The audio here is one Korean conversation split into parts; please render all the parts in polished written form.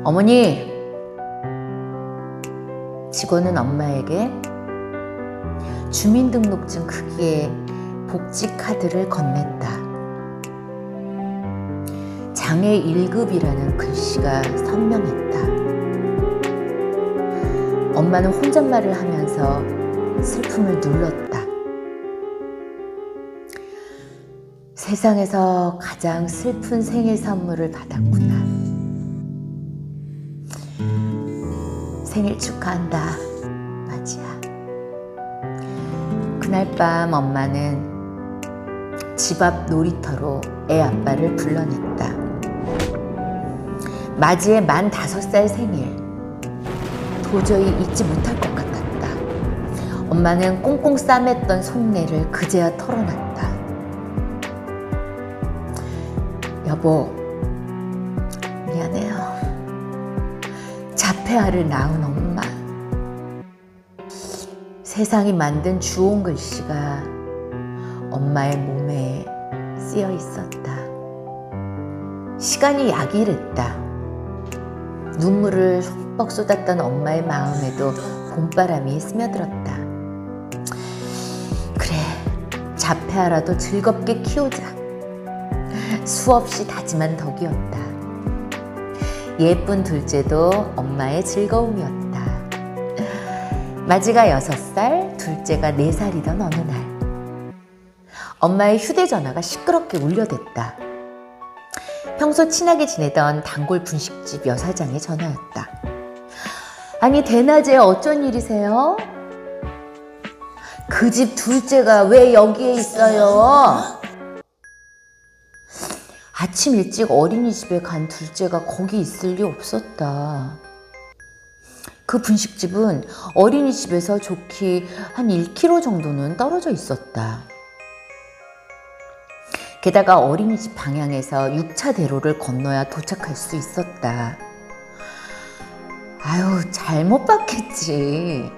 어머니, 직원은 엄마에게 주민등록증 크기의 복지카드를 건넸다. 장애 1급이라는 글씨가 선명했다. 엄마는 혼잣말을 하면서 슬픔을 눌렀다. 세상에서 가장 슬픈 생일 선물을 받았구나. 생일 축하한다, 마지야. 그날 밤 엄마는 집 앞 놀이터로 애 아빠를 불러냈다. 마지의 만 5살 생일. 도저히 잊지 못할 것 같았다. 엄마는 꽁꽁 싸맸던 속내를 그제야 털어놨다. 여보, 미안해요. 자폐아를 낳은 엄마. 세상이 만든 주홍 글씨가 엄마의 몸에 쓰여 있었다. 시간이 약일했다. 눈물을 흠뻑 쏟았던 엄마의 마음에도 봄바람이 스며들었다. 그래, 자폐아라도 즐겁게 키우자. 수없이 다짐한 덕이었다. 예쁜 둘째도 엄마의 즐거움이었다. 마지가 6살, 둘째가 4살이던 어느 날, 엄마의 휴대전화가 시끄럽게 울려댔다. 평소 친하게 지내던 단골 분식집 여사장의 전화였다. 아니, 대낮에 어쩐 일이세요? 그 집 둘째가 왜 여기에 있어요? 아침 일찍 어린이집에 간 둘째가 거기 있을 리 없었다. 그 분식집은 어린이집에서 좋게 한 1km 정도는 떨어져 있었다. 게다가 어린이집 방향에서 6차 대로를 건너야 도착할 수 있었다. 아유, 잘못 봤겠지.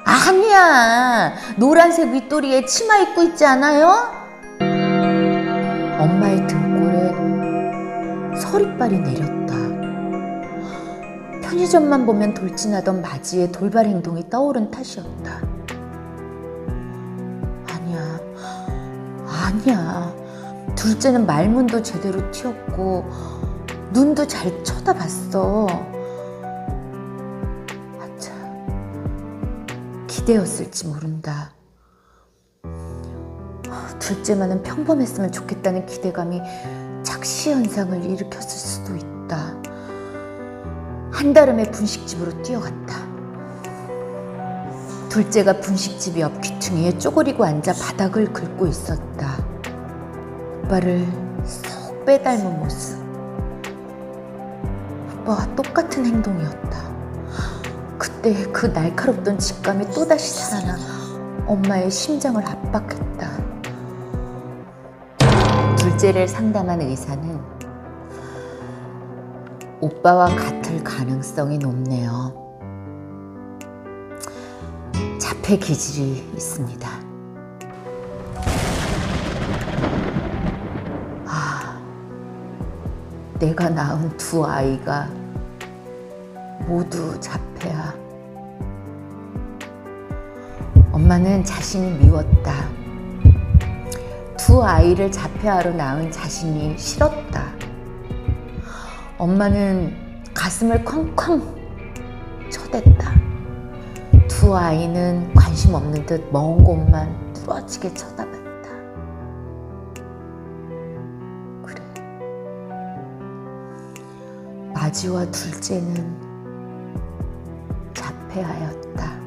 아니야, 노란색 윗도리에 치마 입고 있지 않아요? 엄마의 등골에 서리빨이 내렸다. 편의점만 보면 돌진하던 마지의 돌발 행동이 떠오른 탓이었다. 아니야. 둘째는 말문도 제대로 튀었고 눈도 잘 쳐다봤어. 아차, 기대였을지 모른다. 둘째만은 평범했으면 좋겠다는 기대감이 착시 현상을 일으켰을 수도 있다. 한달음에 분식집으로 뛰어갔다. 둘째가 분식집 옆 귀퉁이에 쪼그리고 앉아 바닥을 긁고 있었다. 오빠를 쏙 빼닮은 모습. 오빠와 똑같은 행동이었다. 그때 그 날카롭던 직감이 또다시 살아나 엄마의 심장을 압박했다. 둘째를 상담한 의사는 오빠와 같을 가능성이 높네요. 자폐 기질이 있습니다. 내가 낳은 2 아이가 모두 자폐아. 엄마는 자신이 미웠다. 2 아이를 자폐아로 낳은 자신이 싫었다. 엄마는 가슴을 쾅쾅 쳐댔다. 2 아이는 관심 없는 듯 먼 곳만 뚫어지게 쳐다봤다. 그래, 마지와 둘째는 자폐아였다.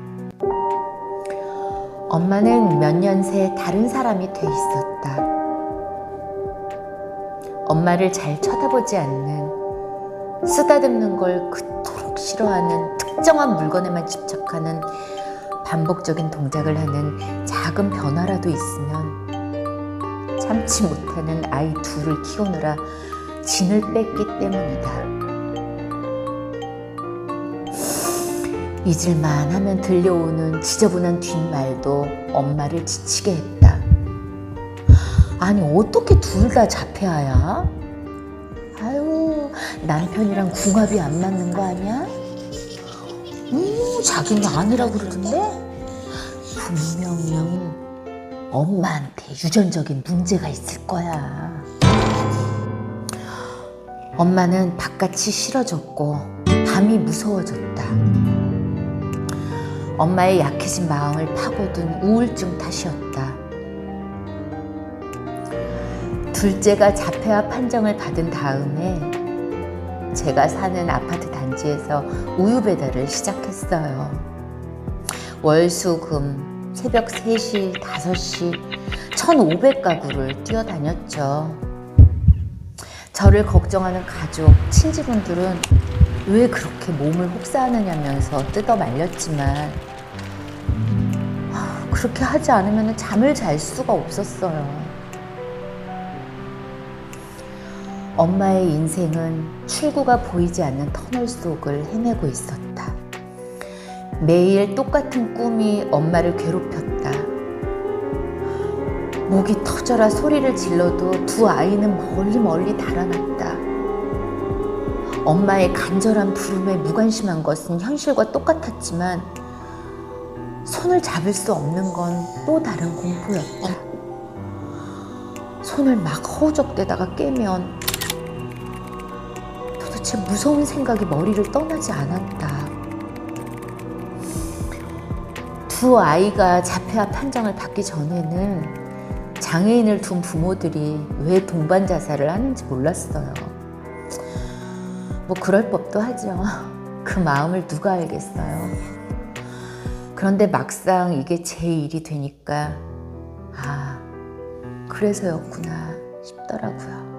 엄마는 몇 년 새 다른 사람이 돼 있었다. 엄마를 잘 쳐다보지 않는, 쓰다듬는 걸 그토록 싫어하는, 특정한 물건에만 집착하는, 반복적인 동작을 하는 작은 변화라도 있으면 참지 못하는 아이 2을 키우느라 진을 뺐기 때문이다. 잊을만 하면 들려오는 지저분한 뒷말도 엄마를 지치게 했다. 아니, 어떻게 둘 다 자폐아야? 아유, 남편이랑 궁합이 안 맞는 거 아니야? 자기는 아니라고 그러던데? 분명히 엄마한테 유전적인 문제가 있을 거야. 엄마는 바깥이 싫어졌고 밤이 무서워졌다. 엄마의 약해진 마음을 파고든 우울증 탓이었다. 둘째가 자폐아 판정을 받은 다음에 제가 사는 아파트 단지에서 우유 배달을 시작했어요. 월, 수, 금 새벽 3시, 5시 1,500가구를 뛰어다녔죠. 저를 걱정하는 가족, 친지분들은 왜 그렇게 몸을 혹사하느냐면서 뜯어 말렸지만 그렇게 하지 않으면 잠을 잘 수가 없었어요. 엄마의 인생은 출구가 보이지 않는 터널 속을 헤매고 있었다. 매일 똑같은 꿈이 엄마를 괴롭혔다. 목이 터져라 소리를 질러도 두 아이는 멀리 달아났다. 엄마의 간절한 부름에 무관심한 것은 현실과 똑같았지만 손을 잡을 수 없는 건 또 다른 공포였다. 손을 막 허우적대다가 깨면 도대체 무서운 생각이 머리를 떠나지 않았다. 두 아이가 자폐아 판정을 받기 전에는 장애인을 둔 부모들이 왜 동반 자살을 하는지 몰랐어요. 뭐 그럴 법도 하죠. 그 마음을 누가 알겠어요. 그런데 막상 이게 제 일이 되니까 그래서였구나 싶더라고요.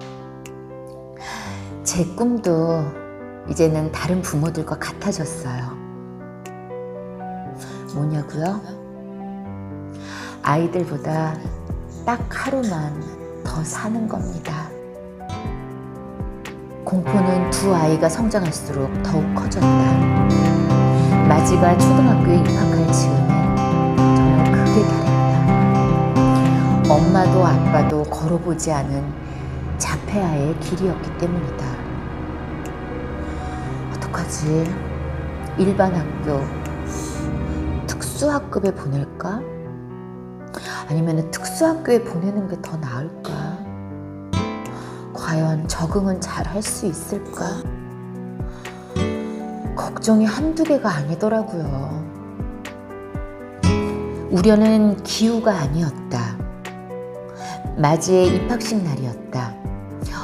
제 꿈도 이제는 다른 부모들과 같아졌어요. 뭐냐고요? 아이들보다 딱 하루만 더 사는 겁니다. 공포는 두 아이가 성장할수록 더욱 커졌다. 마지가 초등학교에 입학할 즈음에 정말 크게 달했다. 엄마도 아빠도 걸어보지 않은 자폐아의 길이었기 때문이다. 어떡하지? 일반 학교, 특수학급에 보낼까? 아니면 특수학교에 보내는 게 더 나을까? 과연 적응은 잘 할 수 있을까? 걱정이 한두 개가 아니더라고요. 우려는 기우가 아니었다. 맞이의 입학식 날이었다.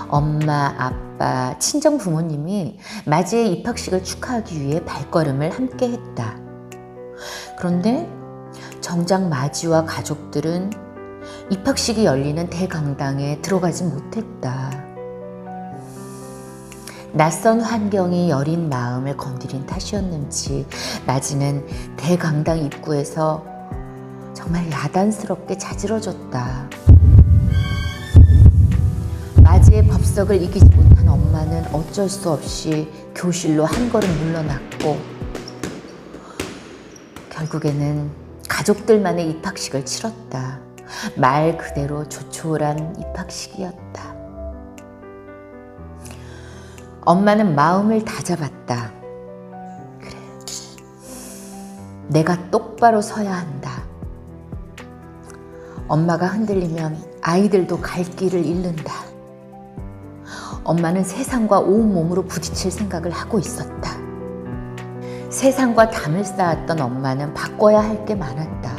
엄마, 아빠, 친정 부모님이 맞이의 입학식을 축하하기 위해 발걸음을 함께 했다. 그런데 정작 맞이와 가족들은 입학식이 열리는 대강당에 들어가지 못했다. 낯선 환경이 여린 마음을 건드린 탓이었는지 맞이는 대강당 입구에서 정말 야단스럽게 자지러졌다. 맞이의 법석을 이기지 못한 엄마는 어쩔 수 없이 교실로 한 걸음 물러났고 결국에는 가족들만의 입학식을 치렀다. 말 그대로 조촐한 입학식이었다. 엄마는 마음을 다잡았다. 그래, 내가 똑바로 서야 한다. 엄마가 흔들리면 아이들도 갈 길을 잃는다. 엄마는 세상과 온몸으로 부딪힐 생각을 하고 있었다. 세상과 담을 쌓았던 엄마는 바꿔야 할 게 많았다.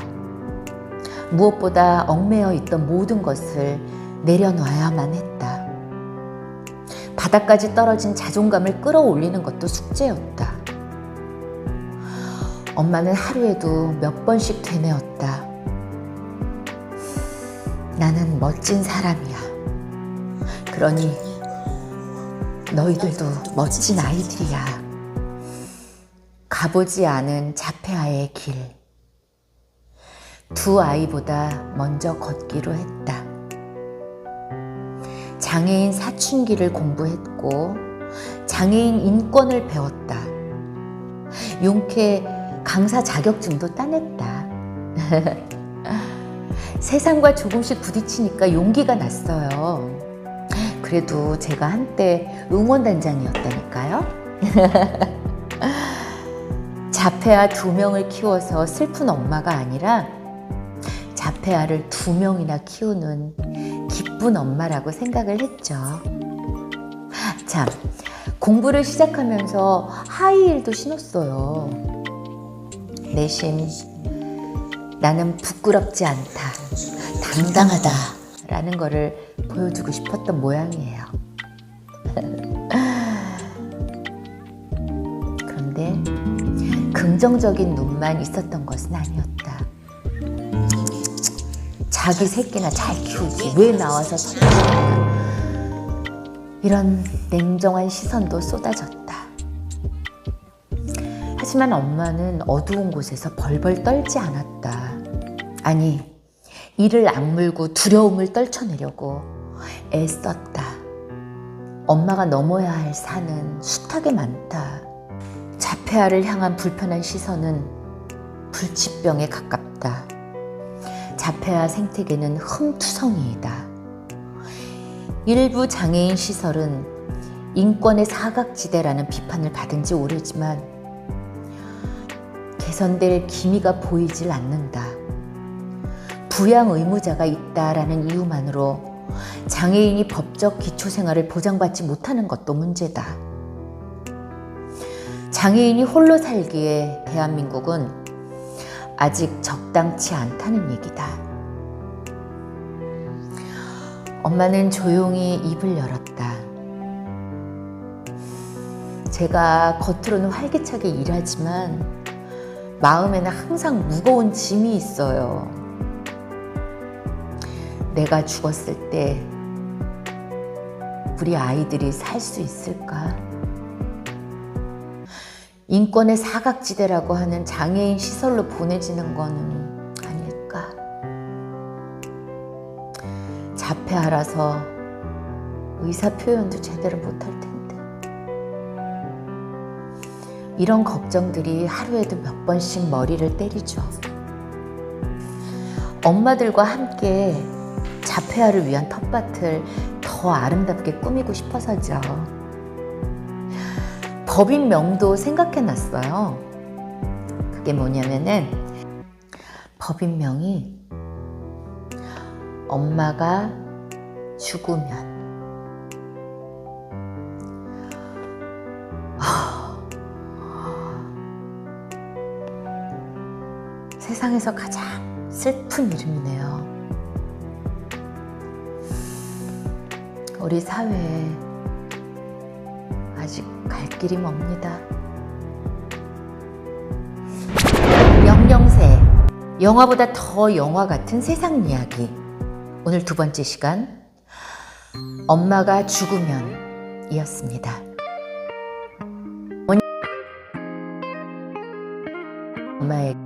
무엇보다 얽매여 있던 모든 것을 내려놔야만 했다. 바닥까지 떨어진 자존감을 끌어올리는 것도 숙제였다. 엄마는 하루에도 몇 번씩 되뇌었다. 나는 멋진 사람이야. 그러니 너희들도 멋진 아이들이야. 가보지 않은 자폐아의 길. 두 아이보다 먼저 걷기로 했다. 장애인 사춘기를 공부했고 장애인 인권을 배웠다. 용케 강사 자격증도 따냈다. 세상과 조금씩 부딪히니까 용기가 났어요. 그래도 제가 한때 응원단장이었다니까요. 자폐아 2명을 키워서 슬픈 엄마가 아니라 자폐아를 2명이나 키우는 기쁜 엄마라고 생각을 했죠. 참, 공부를 시작하면서 하이힐도 신었어요. 내심 나는 부끄럽지 않다, 당당하다 라는 거를 보여주고 싶었던 모양이에요. 그런데 긍정적인 눈만 있었던 것은 아니었다. 자기 새끼나 잘 키우지 왜 나와서 성공하냐, 이런 냉정한 시선도 쏟아졌다. 하지만 엄마는 어두운 곳에서 벌벌 떨지 않았다. 아니, 이를 악물고 두려움을 떨쳐내려고 애썼다. 엄마가 넘어야 할 산은 숱하게 많다. 자폐아를 향한 불편한 시선은 불치병에 가깝다. 자폐아 생태계는 흠투성이이다. 일부 장애인 시설은 인권의 사각지대라는 비판을 받은 지 오래지만 개선될 기미가 보이질 않는다. 부양 의무자가 있다라는 이유만으로 장애인이 법적 기초생활을 보장받지 못하는 것도 문제다. 장애인이 홀로 살기에 대한민국은 아직 적당치 않다는 얘기다. 엄마는 조용히 입을 열었다. 제가 겉으로는 활기차게 일하지만 마음에는 항상 무거운 짐이 있어요. 내가 죽었을 때 우리 아이들이 살 수 있을까? 인권의 사각지대라고 하는 장애인 시설로 보내지는 거는 아닐까? 자폐아라서 의사 표현도 제대로 못할 텐데. 이런 걱정들이 하루에도 몇 번씩 머리를 때리죠. 엄마들과 함께 자폐아를 위한 텃밭을 더 아름답게 꾸미고 싶어서죠. 법인명도 생각해놨어요. 그게 뭐냐면은 법인명이 엄마가 죽으면. 세상에서 가장 슬픈 이름이네요. 우리 사회에 아직 갈 길이 멉니다. 영영세, 영화보다 더 영화 같은 세상 이야기. 오늘 2번째 시간, 엄마가 죽으면 이었습니다. 엄마의